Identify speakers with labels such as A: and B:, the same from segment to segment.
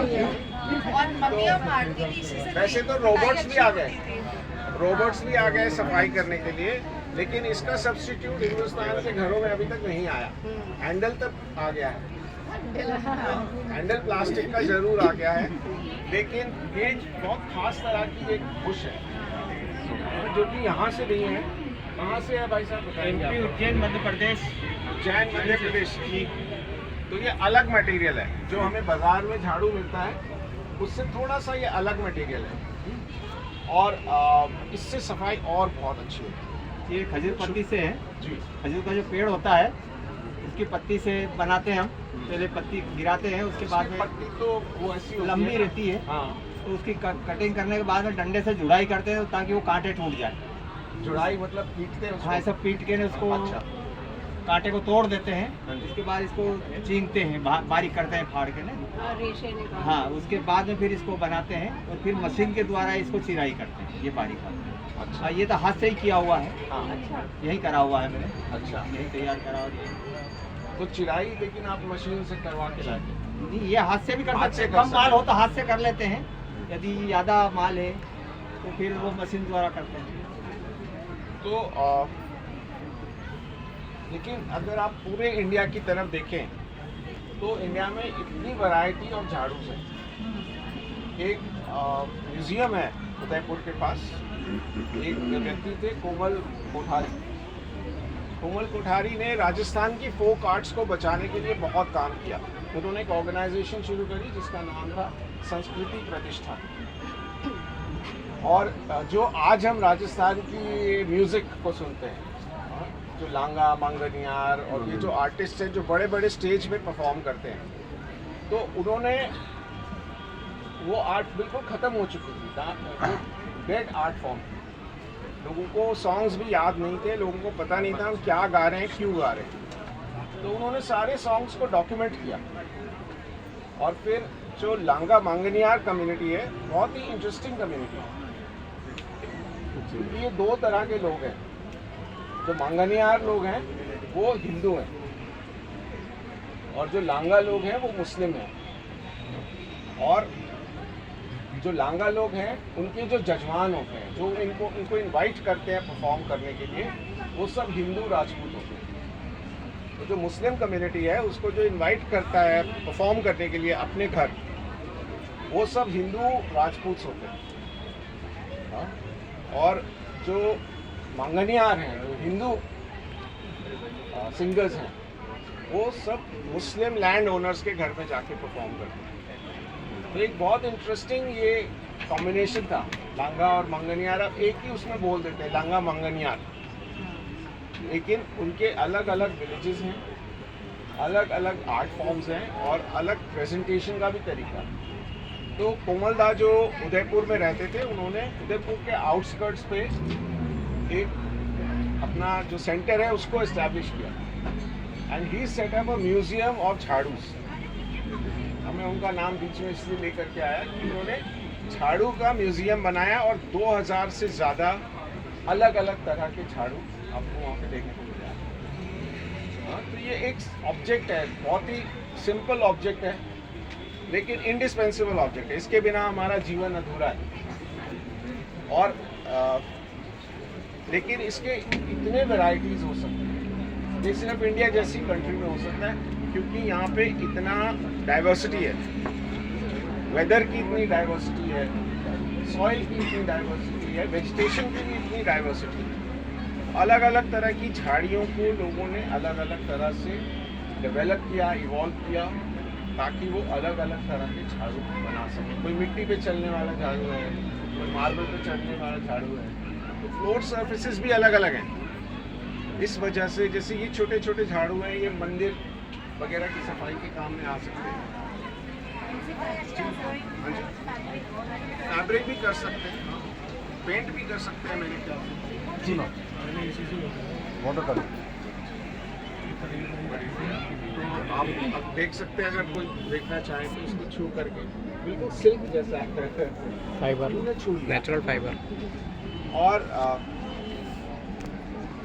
A: और मम्मियाँ मारती थी इसी से।
B: वैसे तो रोबोट्स भी आ गए, रोबोट्स भी आ गए सफाई करने के लिए, लेकिन इसका सब्स्टिट्यूट हिंदुस्तान के घरों में अभी तक नहीं आया। हैंडल तक आ गया है, हैंडल प्लास्टिक का जरूर आ गया है, लेकिन ये बहुत खास तरह की एक बुश है जो कि यहाँ से नहीं है। कहाँ से है भाई साहब बताएंगे?
C: MP उज्जैन मध्य प्रदेश।
B: उज्जैन मध्य प्रदेश की। तो ये अलग मटेरियल है, जो हमें बाजार में झाड़ू मिलता है उससे थोड़ा सा ये अलग मटेरियल है, और इससे सफाई और बहुत अच्छी होती
C: ये खजूर पत्ती से है
B: है जी।
C: खजूर का जो पेड़ होता है उसकी पत्ती से बनाते हैं हम। पहले पत्ती गिराते हैं, उसके बाद में
B: पत्ती तो वो ऐसी होती
C: लंबी
B: है।
C: रहती है,
B: हाँ,
C: तो उसकी कटिंग करने के बाद में डंडे से जुड़ाई करते हैं ताकि वो कांटे टूट जाए।
B: जुड़ाई मतलब पीटते हैं उसको?
C: हाँ, ऐसा पीट के ने उसको
B: अच्छा,
C: कांटे को तोड़ देते हैं।
B: हाँ जी।
C: उसके बाद इसको चींगते हैं, बारीक करते हैं फाड़ के ना।
A: रेशे निकाल।
C: हाँ, उसके बाद में फिर इसको बनाते हैं और फिर मशीन के द्वारा इसको चिराई करते हैं। ये बारीक वाला।
B: अच्छा,
C: हाँ, ये तो हाथ से ही किया हुआ है,
B: हाँ,
A: अच्छा।
C: यही करा हुआ है मैंने,
B: अच्छा।
C: यही तैयार करा हुआ है।
B: तो चिराई लेकिन आप मशीन से करवा के लाते?
C: नहीं, ये हाथ से भी कर
B: हाथ
C: सकते
B: से
C: हैं।
B: कर
C: कम
B: सकते
C: माल
B: हैं।
C: हो तो हाथ से कर लेते हैं, यदि ज़्यादा माल है तो फिर वो मशीन द्वारा करते हैं।
B: तो लेकिन अगर आप पूरे इंडिया की तरफ देखें तो इंडिया में इतनी वैरायटी ऑफ झाड़ू है। एक म्यूजियम है उदयपुर के पास, एक व्यक्ति थे कोमल कोठारी। कोमल कोठारी ने राजस्थान की फोक आर्ट्स को बचाने के लिए बहुत काम किया। उन्होंने एक ऑर्गेनाइजेशन शुरू करी जिसका नाम था संस्कृति प्रतिष्ठान। और जो आज हम राजस्थान की म्यूज़िक को सुनते हैं, जो लांगा मंगनियार और ये जो आर्टिस्ट हैं जो बड़े बड़े स्टेज पे परफॉर्म करते हैं, तो उन्होंने वो आर्ट बिल्कुल ख़त्म हो चुकी थी, डेड आर्ट फॉर्म। लोगों को सॉन्ग्स भी याद नहीं थे, लोगों को पता नहीं था हम क्या गा रहे हैं, क्यों गा रहे हैं। तो उन्होंने सारे सॉन्ग्स को डॉक्यूमेंट किया। और फिर जो लांगा मंगनियार कम्युनिटी है, बहुत ही इंटरेस्टिंग कम्युनिटी है। ये दो तरह के लोग हैं। जो मंगनियार लोग हैं वो हिंदू हैं, और जो लांगा लोग हैं वो मुस्लिम हैं। और जो लांगा लोग हैं उनके जो जजमान होते हैं, जो इनको इनवाइट करते हैं परफॉर्म करने के लिए, वो सब हिंदू राजपूत होते हैं। तो जो मुस्लिम कम्युनिटी है उसको जो इनवाइट करता है परफॉर्म करने के लिए अपने घर, वो सब हिंदू राजपूत होते हैं। हाँ? और जो मंगनियार हैं, जो हिंदू सिंगर्स हैं, वो सब मुस्लिम लैंड ओनर्स के घर में जाके परफॉर्म करते हैं। तो एक बहुत इंटरेस्टिंग ये कॉम्बिनेशन था, लांगा और मंगनियार। अब एक ही उसमें बोल देते हैं लांगा मंगनियार, लेकिन उनके अलग अलग विलेजेस हैं, अलग अलग आर्ट फॉर्म्स हैं और अलग प्रेजेंटेशन का भी तरीका। तो कोमल दा जो उदयपुर में रहते थे, उन्होंने उदयपुर के आउटस्कर्ट्स पे एक अपना जो सेंटर है उसको इस्टेब्लिश किया, and he set up a museum of झाड़ूस। हमें उनका नाम बीच में इसलिए लेकर के आया कि उन्होंने झाड़ू का म्यूजियम बनाया, और 2000 से ज़्यादा अलग अलग तरह के झाड़ू आपको वहाँ पे देखने को मिल जाएगा। हाँ, तो ये एक ऑब्जेक्ट है, बहुत ही सिंपल ऑब्जेक्ट है, लेकिन इंडिस्पेंसिबल ऑब्जेक्ट है। इसके बिना हमारा जीवन अधूरा है। और लेकिन इसके इतने वैरायटीज़ हो सकते हैं, ये सिर्फ इंडिया जैसी कंट्री में हो सकता है, क्योंकि यहाँ पे इतना डाइवर्सिटी है। वेदर की इतनी डाइवर्सिटी है, सॉइल की इतनी डाइवर्सिटी है, वेजिटेशन की भी इतनी डाइवर्सिटी है। अलग अलग तरह की झाड़ियों को लोगों ने अलग अलग तरह से डेवलप किया, इवॉल्व किया, ताकि वो अलग अलग तरह के झाड़ू बना सकें। कोई मिट्टी पे चलने वाला झाड़ू है, कोई मार्बल पे चलने वाला झाड़ू है, तो फ्लोर सर्फेसेस भी अलग अलग हैं। इस वजह से जैसे ये छोटे छोटे झाड़ू हैं, ये मंदिर वगैरह की सफाई के काम में आ सकते हैं। हाँ जी, फैब्रिक भी कर सकते हैं, पेंट भी कर सकते हैं मेरे ख्याल से।
D: जी मैम, वाटर कलर।
B: तो आप अब देख सकते हैं, अगर कोई देखना चाहे तो इसको छू करके, बिल्कुल सिल्क जैसा
E: फाइबर,
B: छू लिया।
E: Natural fibre.
B: और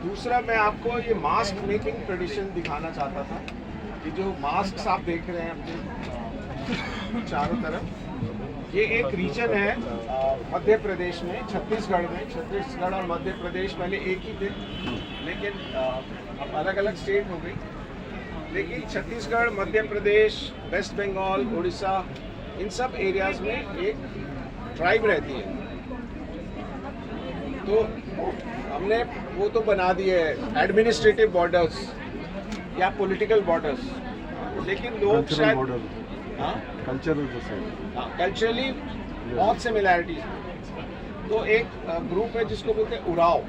B: दूसरा मैं आपको ये मास्क मेकिंग ट्रेडिशन दिखाना चाहता था। ये जो मास्क आप देख रहे हैं अपने चारों तरफ। ये एक रीजन है मध्य प्रदेश में, छत्तीसगढ़ में। छत्तीसगढ़ और मध्य प्रदेश पहले एक ही थे, लेकिन अब अलग अलग स्टेट हो गई। लेकिन छत्तीसगढ़, मध्य प्रदेश, वेस्ट बंगाल, उड़ीसा, इन सब एरियाज में एक ट्राइब रहती है। तो हमने वो तो बना दिए एडमिनिस्ट्रेटिव बॉर्डर्स या पॉलिटिकल बॉर्डर्स, लेकिन लोग शायद कल्चरली बहुत सिमिलैरिटीज हैं। तो एक ग्रुप है जिसको बोलते हैं उराव।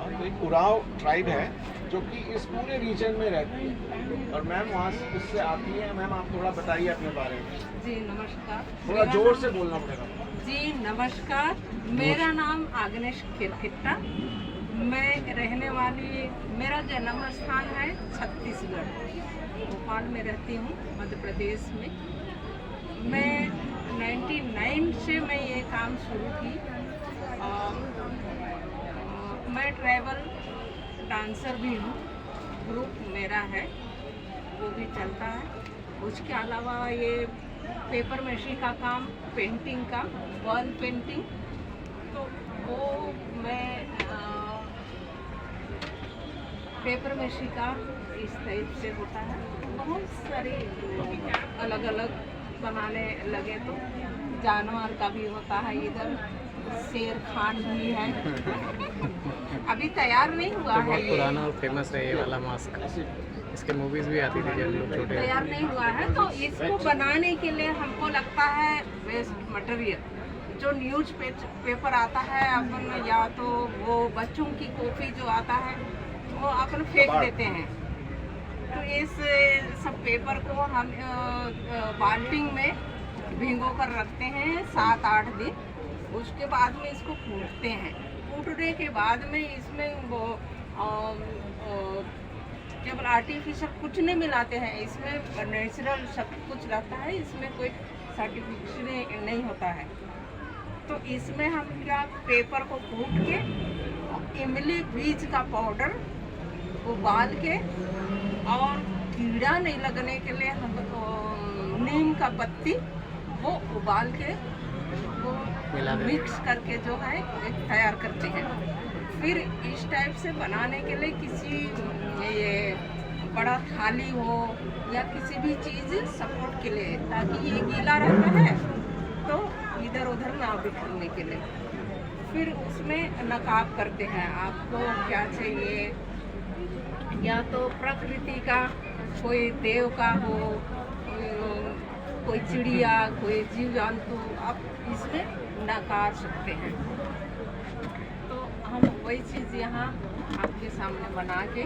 B: तो एक उराव ट्राइब है जो कि इस पूरे रीजन में रहती है, और मैम वहाँ से उससे आती है। मैम आप थोड़ा बताइए अपने बारे में।
A: जी नमस्कार।
B: थोड़ा जोर से बोलना पड़ेगा।
A: जी नमस्कार, मेरा नाम आग्नेश खिरखिट्टा। मैं रहने वाली, मेरा जन्म स्थान है छत्तीसगढ़, भोपाल में रहती हूँ, मध्य प्रदेश में। मैं 99 से मैं ये काम शुरू की। मैं ट्रैवल डांसर भी हूँ, ग्रुप मेरा है, वो भी चलता है। उसके अलावा ये पेपर मैशी का काम, पेंटिंग का, वॉल पेंटिंग, तो वो मैं पेपर मैशी का इस टाइप से होता है। बहुत सारे अलग अलग बनाने लगे, तो जानवर का भी होता है, इधर शेर खान भी है। अभी तैयार नहीं हुआ है,
E: बहुत पुराना और फेमस है ये वाला मास्क। इसके मूवीज भी आती थी जब लोग छोटे
A: तैयार नहीं हुआ है। तो इसको बनाने के लिए हमको लगता है वेस्ट मटेरियल, जो न्यूज पेपर आता है अपन, या तो वो बच्चों की कॉपी जो आता है वो अपन फेंक देते हैं। तो इस सब पेपर को हम बाल्टिंग में भिगो कर रखते हैं 7-8 दिन। उसके बाद में इसको कूटते हैं। कूटने के बाद में इसमें वो केवल आर्टिफिशियल कुछ नहीं मिलाते हैं, इसमें नेचुरल सब कुछ रहता है, इसमें कोई सर्टिफिकेशन नहीं होता है। तो इसमें हम क्या, पेपर को कूट के इमली बीज का पाउडर उबाल के, और कीड़ा नहीं लगने के लिए हम नीम का पत्ती वो उबाल के वो मिक्स करके जो है तैयार करते हैं। फिर इस टाइप से बनाने के लिए किसी ये बड़ा थाली हो या किसी भी चीज़ सपोर्ट के लिए, ताकि ये गीला रहता है तो इधर उधर ना बिखरने के लिए। फिर उसमें नकाब करते हैं। आपको क्या चाहिए, या तो प्रकृति का, कोई देव का हो, कोई चिड़िया, कोई जीव जंतु, आप इसमें नकार सकते हैं। तो हम वही चीज़ यहाँ आपके सामने बना के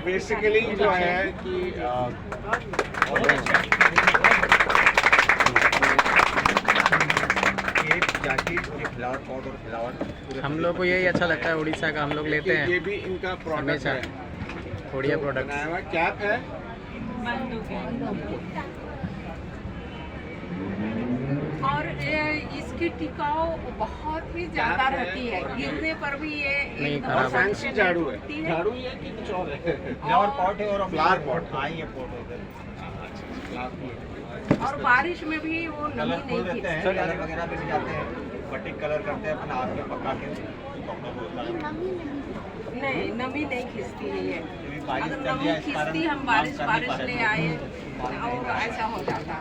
B: बेसिकली जो है कि
C: फ्लावर पॉट और फ्लावर,
E: हम लोग को यही अच्छा लगता है उड़ीसा का, हम लोग लेते हैं
B: ये भी इनका प्रोडक्ट है,
E: बढ़िया प्रोडक्ट।
B: बनाया हुआ कैप है।
A: और इसकी टिकाऊ बहुत ही ज्यादा रहती है, गिरने पर भी ये
E: नहीं
A: एकदम
E: खराब
B: और फैंसी झाड़ू है।
A: होती है।
B: झाड़ू ये कि कुछ और है?
C: फ्लावर पॉट है और
B: फ्लावर पॉट।
C: हाँ, ये पॉट होता है।
A: और बारिश में भी वो नमी
C: कलरफुल
A: नहीं
C: रहते हैं,
A: खींचती।
C: कलर वगैरह भी जाते हैं, बटिक कलर करते हैं अपन हाथ में पका के।
A: नहीं, नमी नहीं खींचती है ये।
C: बारिश
A: अगर
C: चल
A: नमी
C: रही है, इस कारण
A: खींचती, हम
C: काम
A: बारिश
C: कर नहीं पा
A: ले
C: रहे।
A: आए और ऐसा हो जाता।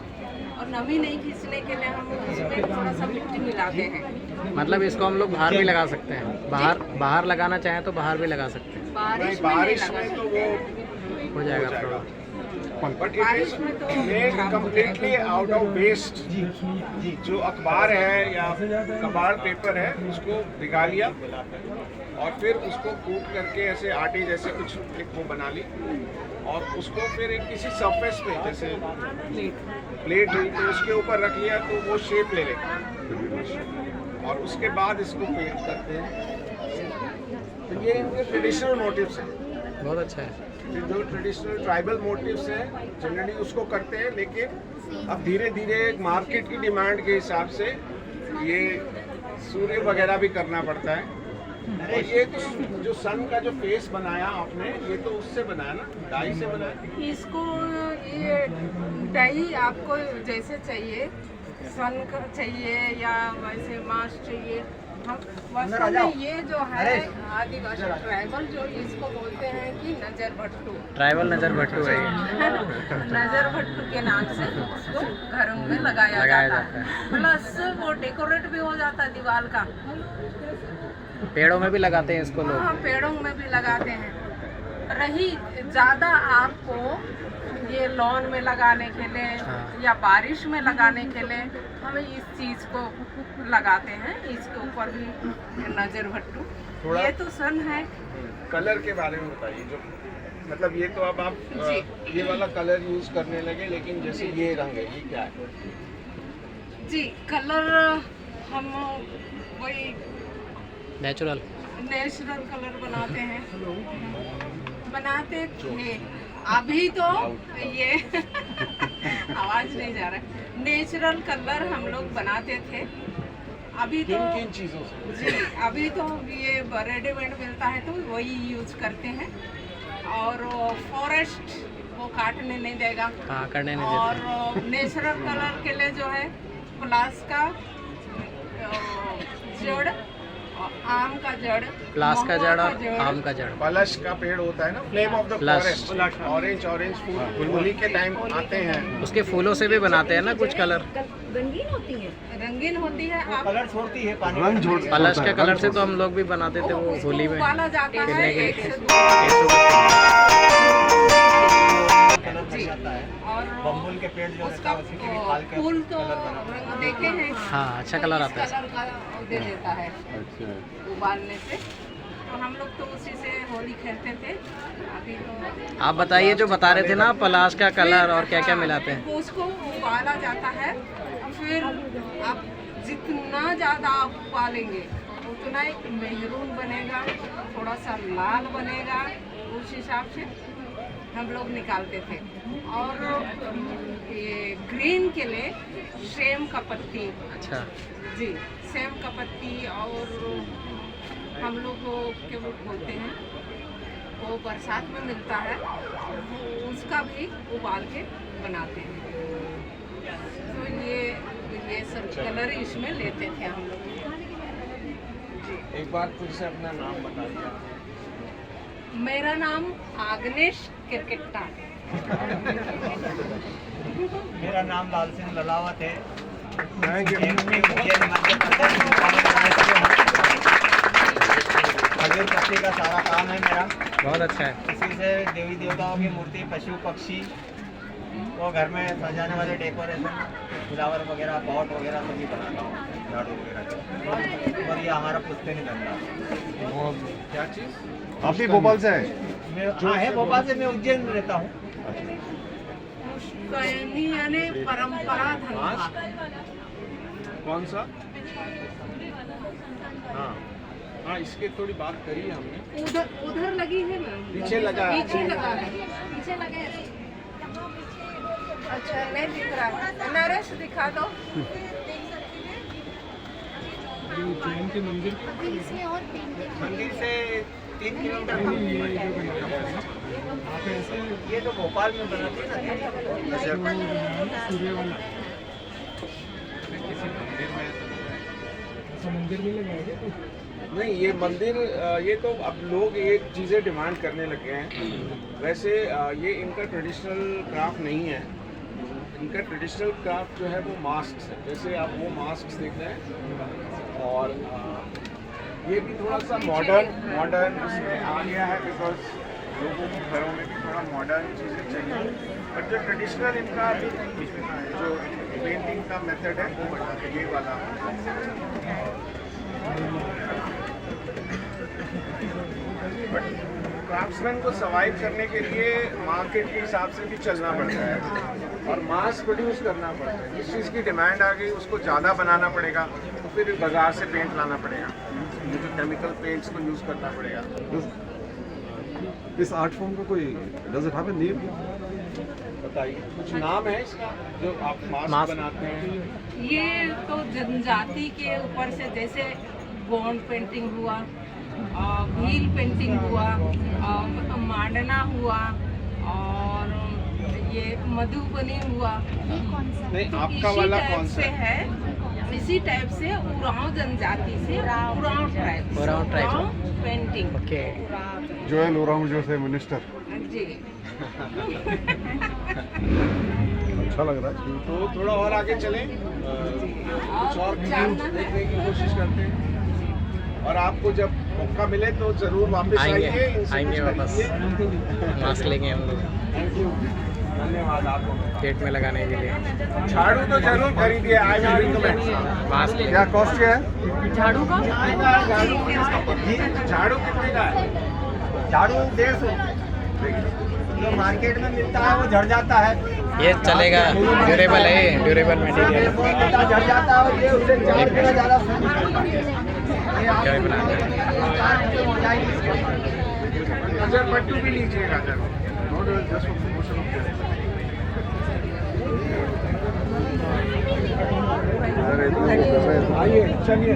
A: और नमी नहीं खींचने के लिए हम उसमें थोड़ा सा मिट्टी मिलाते हैं।
E: मतलब इसको हम लोग बाहर भी लगा सकते हैं, बाहर लगाना चाहें तो बाहर भी लगा सकते हैं,
A: बारिश में
B: बारिश
A: नहीं
B: में
A: लगा
B: तो
A: सकते।
B: वो
E: हो जाएगा
B: हो जाएगा।
E: Product.
B: But it is made completely out of waste. जो अखबार है या कबाड़ पेपर है उसको भिगा लिया और फिर उसको कूट करके ऐसे आटे जैसे कुछ एक वो बना ली, और उसको फिर एक किसी सरफेस पे जैसे प्लेट हुई तो उसके ऊपर रख लिया तो वो शेप ले लेगा, और उसके बाद इसको पेंट करते हैं। तो ये इनके ट्रेडिशनल मोटिव्स हैं।
E: बहुत अच्छा है।
B: जो ट्रेडिशनल ट्राइबल मोटिव्स हैं जनरली उसको करते हैं, लेकिन अब धीरे धीरे मार्केट की डिमांड के हिसाब से ये सूर्य वगैरह भी करना पड़ता है। और ये तो जो सन का जो फेस बनाया आपने, ये तो उससे बनाया ना, डाई से बनाया?
A: इसको ये डाई आपको जैसे चाहिए, सन का चाहिए या वैसे मांस चाहिए। हम वास्तव में ये जो है आदिवासी ट्राइबल जो इसको बोलते हैं कि नजर भट्टू,
E: ट्राइबल नज़र भट्टू है ये।
A: नजर भट्टू के नाम से उसको घरों में लगाया जाता है। प्लस वो डेकोरेट भी हो जाता है दीवार का।
E: पेड़ों में भी लगाते हैं इसको लोग।
A: हाँ, पेड़ों में भी लगाते हैं। रही ज़्यादा आपको ये लॉन में लगाने के लिए या बारिश में लगाने के लिए हम इस चीज़ को लगाते हैं। इसके ऊपर भी नजर भट्टू। ये तो सन है।
B: कलर के बारे में बताइए, जो मतलब ये तो अब आप ये वाला कलर यूज करने लगे, लेकिन जैसे ये रंग है, ये क्या है?
A: जी, कलर हम वही
E: नेचुरल
A: कलर बनाते थे। अभी तो ये आवाज नहीं जा रहा। नेचुरल कलर हम लोग बनाते थे। अभी तो
B: किन चीजों से?
A: जी, अभी तो ये रेडीमेड मिलता है तो वही यूज करते हैं। और फॉरेस्ट वो काटने नहीं देगा।
E: हाँ, करने नहीं देते।
A: और नेचुरल कलर के लिए जो है प्लास का जड़, आम का जड़,
E: प्लास का
A: महुआ
E: जड़ और आम का जड़।
B: पलश का पेड़ होता है ना, flame of the forest, orange orange फूल होली के टाइम आते हैं।
E: उसके फूलों से भी बनाते हैं ना कुछ कलर।
A: रंगीन होती है। आप
C: कलर छोड़ती है पानी
D: रंग छोड़
E: पलश के कलर से तो हम लोग भी बनाते थे वो
A: उसको
E: होली में।
A: उबाला जाता है
E: खेलने के
A: 1
E: लिए।
A: से 2
C: कलर बन जाता है।
A: और
C: बम्बुल के पेड़ जो रहता
A: उसका
C: है उसी के भी खाल के
A: फूल तो
C: कलर बनाते हैं।
A: रंग देखे हैं।
E: हाँ, अच्छा कलर आता है।
A: इस कलर का दे देता है उबालने से। तो हम लोग तो उसी से होली खेलते थे। अभी तो
E: आप बताइए, जो बता रहे थे ना पलाश का कलर और क्या क्या मिलाते हैं।
A: उसको उबाला जाता है। फिर आप जितना ज़्यादा आप उबालेंगे उतना एक मेहरून बनेगा, थोड़ा सा लाल बनेगा। उस हिसाब से हम लोग निकालते थे। और ये ग्रीन के लिए सेम का पत्ती,
E: अच्छा,
A: जी, सेम का पत्ती और हम लोग वो क्या बोलते हैं, वो बरसात में मिलता है, उसका भी उबाल के बनाते हैं। तो ये सब कलर इसमें लेते थे हम लोग।
B: एक बार फिर से अपना नाम बता दिया।
A: मेरा नाम आग्नेश किरकिट्टा।
C: मेरा नाम लाल सिंह ललावत है।
B: Thank you.
C: MP Ujjain Madhya Pradesh में खजूर पत्ती का सारा काम है मेरा।
E: बहुत अच्छा है।
C: इसी से देवी देवताओं की मूर्ति, पशु पक्षी वो घर में सजाने वाले डेकोरेशन, फ्लावर वगैरह, पॉट वगैरह सभी बनाता हूँ, झाड़ू वगैरह। और ये हमारा पुश्तैनी धंधा।
B: क्या चीज?
D: आप भी भोपाल से हैं?
C: हाँ है, भोपाल से। मैं उज्जैन में रहता हूँ।
A: पुश्तैनी यानी परंपरा धंधा।
B: कौन सा? हाँ हाँ, इसके थोड़ी बात करी है हमने।
A: उधर लगी है ना,
B: पीछे लगा है।
A: पीछे लगा है, पीछे लगे हैं। अच्छा, नहीं दिख रहा है। नरेश दिखा दो।
C: मंदिर से 3 किलोमीटर दूर। ये तो भोपाल में बनाते हैं ना।
B: नहीं, ये मंदिर, ये तो अब लोग ये चीज़ें डिमांड करने लगे हैं। वैसे ये इनका ट्रेडिशनल क्राफ्ट नहीं है। इनका ट्रेडिशनल क्राफ्ट जो है वो मास्क है। जैसे आप वो मास्क देख रहे हैं, और ये भी थोड़ा सा मॉडर्न इसमें आ गया है, बिकॉज लोगों के घरों में भी थोड़ा मॉडर्न चीज़ें चाहिए। बट जो ट्रेडिशनल इनका जो पेंटिंग का मेथड है वो बता के ये वाला। बट क्राफ्ट्समैन को सर्वाइव करने के लिए मार्केट के हिसाब से भी चलना पड़ता है और मास प्रोड्यूस करना पड़ता है। जिस चीज़ की डिमांड आ गई उसको ज़्यादा बनाना पड़ेगा, तो फिर बाज़ार से पेंट लाना पड़ेगा, जो केमिकल पेंट्स को यूज़ करना पड़ेगा।
D: इस आर्ट फॉर्म का कोई does it have a name?
B: बताइए, कुछ नाम है इसका जो आप मास्क बनाते हैं?
A: ये तो जनजाति के ऊपर से, जैसे बॉन्ड पेंटिंग हुआ, व्हील पेंटिंग हुआ, मांडना हुआ, और ये मधुबनी हुआ।
B: नहीं,
A: तो
B: आपका
A: इसी
B: वाला
A: टाइप
B: कौन सा
A: से है? इसी टाइप से उरांव जनजाति से Oraon tribe,
E: Oraon tribe.
A: Painting.
E: Okay.
D: Joel Orang जो थे मिनिस्टर,
A: जी।
D: अच्छा लग रहा है।
B: तो थोड़ा और आगे चलें, कुछ और
A: जानना
B: क्यूज
A: है?
B: देखने की कोशिश करते हैं। और आपको जब मौका मिले तो जरूर वापस
E: आएंगे,
B: आइए, इनसे
E: आएंगे
B: कुछ
E: वापस।
B: खरीदिए।
E: मास्क लेंगे हम लोग
B: थैंक यू, धन्यवाद आपको।
E: पेट में लगाने के लिए।
B: झाड़ू तो जरूर खरीदिए, आई विल रिकमेंड।
E: मास्क लेंगे।
D: क्या कॉस्ट क्या है?
A: झाड़ू का
B: झाड़ू कितने का है?
C: झाड़ू 150। जो मार्केट में मिलता है वो झड़ जाता है,
E: ये चलेगा, ड्यूरेबल है, ये ड्यूरेबल मटेरियल।
C: झड़ जाता है और ये उससे 4 गुना ज़्यादा
E: क्या ही बनाते हैं।
C: हो जाएगी।
B: अजर पट्टू भी लीजिएगा जरूर।
D: Just for promotion of this. अरे,
B: आइए, चलिए।